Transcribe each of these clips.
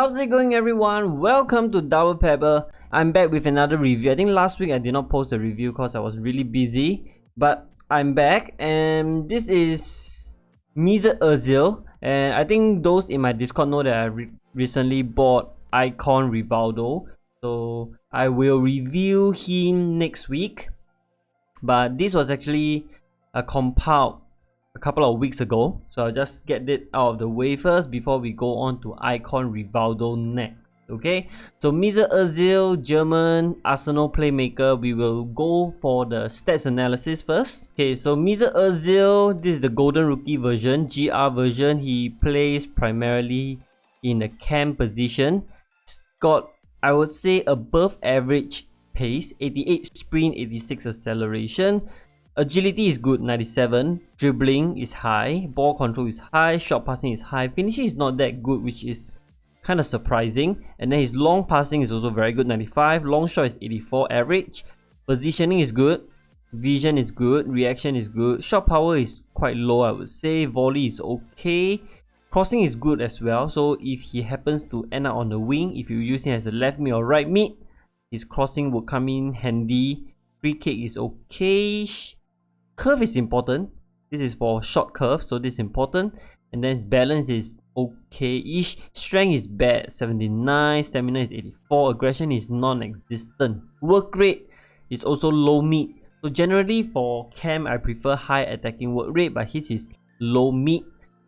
How's it going, everyone? Welcome to Double Pebble. I'm back with another review. I think last week I did not post a review because I was really busy, but I'm back and this is Mesut Özil, and I think those in my Discord know that I recently bought Icon Rivaldo, so I will review him next week. But this was actually a compiled a couple of weeks ago, so I'll just get it out of the way first before we go on to Icon Rivaldo next. Okay, so Mesut Özil, German Arsenal playmaker. We will go for the stats analysis first. Okay, so Mesut Özil, this is the golden rookie version, GR version. He plays primarily in the cam position. He's got, I would say, above average pace, 88 sprint, 86 acceleration. Agility is good, 97. Dribbling is high. Ball control is high. Short passing is high. Finishing is not that good, which is kind of surprising. And then his long passing is also very good, 95. Long shot is 84 average. Positioning is good. Vision is good. Reaction is good. Shot power is quite low, I would say. Volley is okay. Crossing is good as well. So if he happens to end up on the wing, if you use him as a left mid or right mid, his crossing will come in handy. Free kick is okay. Curve is important. This is for short curve, so this is important. And then his balance is okay-ish. Strength is bad, 79. Stamina is 84. Aggression is non-existent. Work rate is also low mid. So generally for cam, I prefer high attacking work rate, but his is low mid.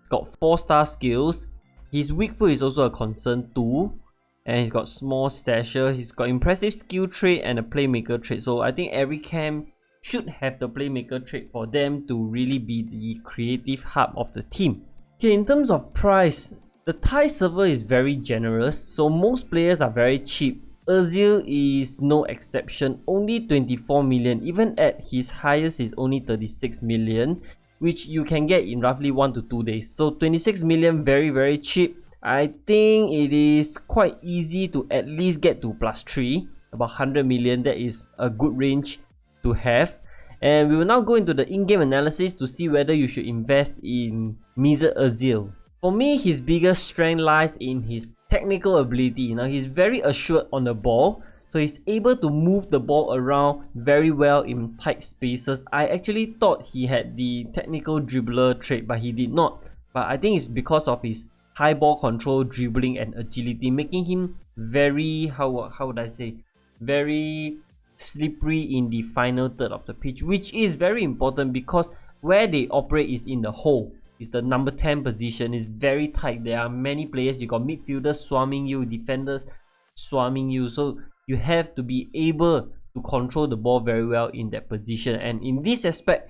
Got 4-star skills. His weak foot is also a concern too. And he's got small stature. He's got impressive skill trait and a playmaker trait. So I think every cam should have the playmaker trait for them to really be the creative hub of the team. Okay, in terms of price, the Thai server is very generous, so most players are very cheap. Özil is no exception, only 24 million. Even at his highest is only 36 million, which you can get in roughly 1 to 2 days. So 26 million, very cheap. I think it is quite easy to at least get to +3, about 100 million. That is a good range to have. And we will now go into the in-game analysis to see whether you should invest in Mesut Özil. For me, his biggest strength lies in his technical ability. Now, he's very assured on the ball, so he's able to move the ball around very well in tight spaces. I actually thought he had the technical dribbler trait, but he did not. But I think it's because of his high ball control, dribbling and agility, making him very, how would I say, very slippery in the final third of the pitch, which is very important because where they operate is in the hole. It's the number 10 position. It's very tight. There are many players. You got midfielders swarming you, defenders swarming you, so you have to be able to control the ball very well in that position, and in this aspect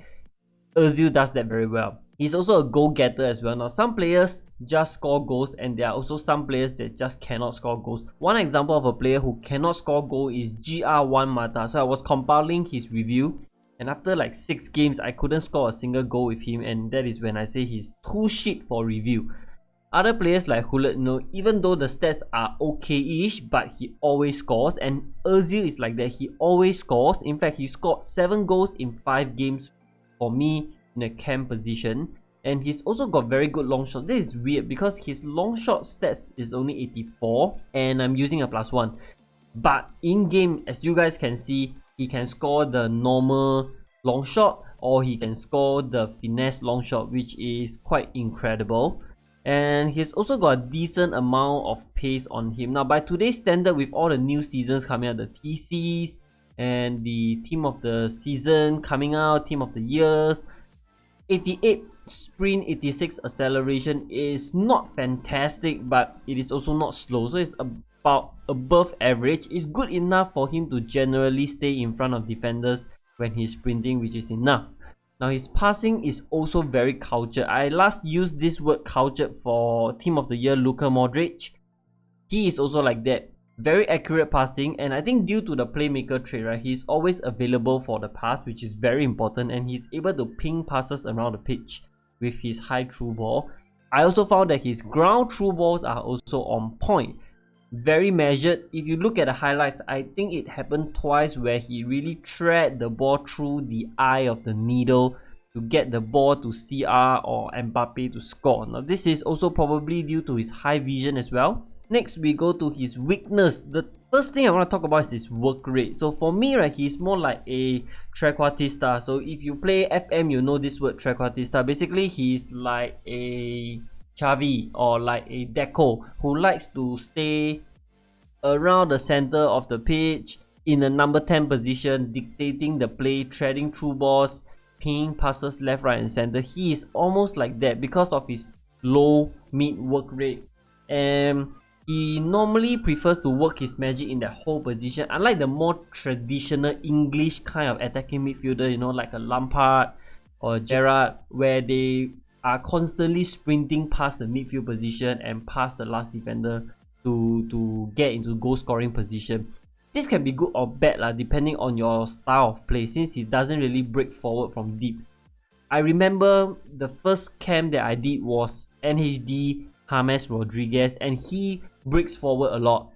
Özil does that very well. He's also a goal getter as well. Now, some players just score goals, and there are also some players that just cannot score goals. One example of a player who cannot score goal is GR Mata. So I was compiling his review, and after like 6 games I couldn't score a single goal with him, and that is when I say he's too shit for review. Other players like Hulet, even though the stats are okay-ish, but he always scores, and Özil is like that. He always scores. In fact, he scored 7 goals in 5 games for me in a cam position, and he's also got very good long shot. This is weird because his long shot stats is only 84 and I'm using a +1, but in game, as you guys can see, he can score the normal long shot or he can score the finesse long shot, which is quite incredible. And he's also got a decent amount of pace on him. Now, by today's standard, with all the new seasons coming out, the TCs and the team of the season coming out, team of the years, 88 sprint, 86 acceleration is not fantastic, but it is also not slow, so it's about above average. It's good enough for him to generally stay in front of defenders when he's sprinting, which is enough. Now, his passing is also very cultured. I last used this word cultured for team of the year Luka Modric. He is also like that. Very accurate passing, and I think due to the playmaker trait, right, he's always available for the pass, which is very important, and he's able to ping passes around the pitch with his high through ball. I also found that his ground through balls are also on point. Very measured. If you look at the highlights, I think it happened twice where he really thread the ball through the eye of the needle to get the ball to CR or Mbappe to score. Now, this is also probably due to his high vision as well. Next, we go to his weakness. The first thing I want to talk about is his work rate. So for me, right, he's more like a trequartista. So if you play FM, you know this word trequartista. Basically, he's like a Xavi or like a Deco who likes to stay around the center of the pitch in a number 10 position, dictating the play, threading through balls, pinging passes left, right, and center. He is almost like that because of his low mid work rate, and he normally prefers to work his magic in that whole position, unlike the more traditional English kind of attacking midfielder, you know, like a Lampard or Gerrard, where they are constantly sprinting past the midfield position and past the last defender to get into goal scoring position. This can be good or bad depending on your style of play, since he doesn't really break forward from deep. I remember the first camp that I did was NHD James Rodriguez, and he breaks forward a lot,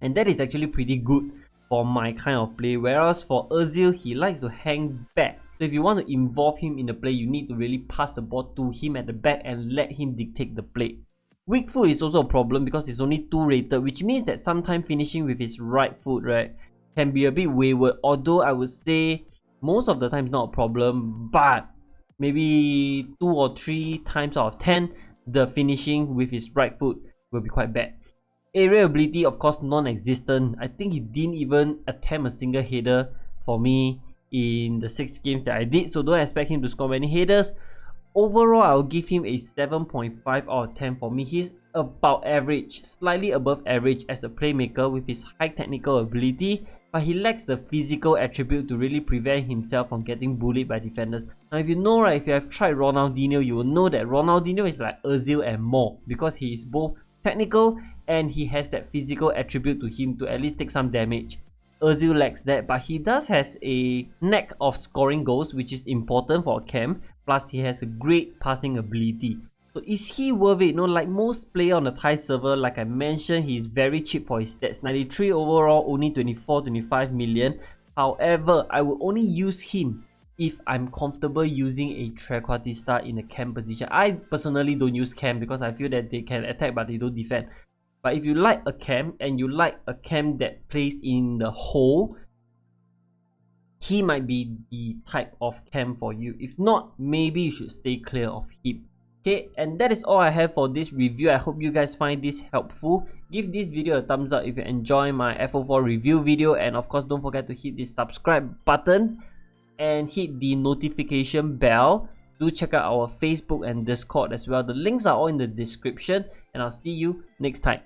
and that is actually pretty good for my kind of play. Whereas for Özil, he likes to hang back. So if you want to involve him in the play, you need to really pass the ball to him at the back and let him dictate the play. Weak foot is also a problem because it's only 2 rated, which means that sometimes finishing with his right foot, right, can be a bit wayward. Although I would say most of the time it's not a problem, but maybe 2 or 3 times out of 10, the finishing with his right foot will be quite bad. Area ability, of course, non-existent. I think he didn't even attempt a single header for me in the 6 games that I did, so don't expect him to score many headers. Overall, I'll give him a 7.5 out of 10 for me. He's about average, slightly above average as a playmaker with his high technical ability, but he lacks the physical attribute to really prevent himself from getting bullied by defenders. Now, if you know, right, if you have tried Ronaldinho, you will know that Ronaldinho is like Özil and more, because he is both technical and he has that physical attribute to him to at least take some damage. Özil lacks that, but he does has a knack of scoring goals, which is important for a cam. Plus, he has a great passing ability. So is he worth it? No, like most players on the Thai server, like I mentioned, he is very cheap for his stats. 93 overall, only 24-25 million. However, I will only use him if I'm comfortable using a trequartista in a cam position. I personally don't use cam because I feel that they can attack but they don't defend. But if you like a cam and you like a cam that plays in the hole, he might be the type of cam for you. If not, maybe you should stay clear of him. Okay, and that is all I have for this review. I hope you guys find this helpful. Give this video a thumbs up if you enjoy my FO4 review video, and of course don't forget to hit the subscribe button and hit the notification bell. Do check out our Facebook and Discord as well. The links are all in the description, and I'll see you next time.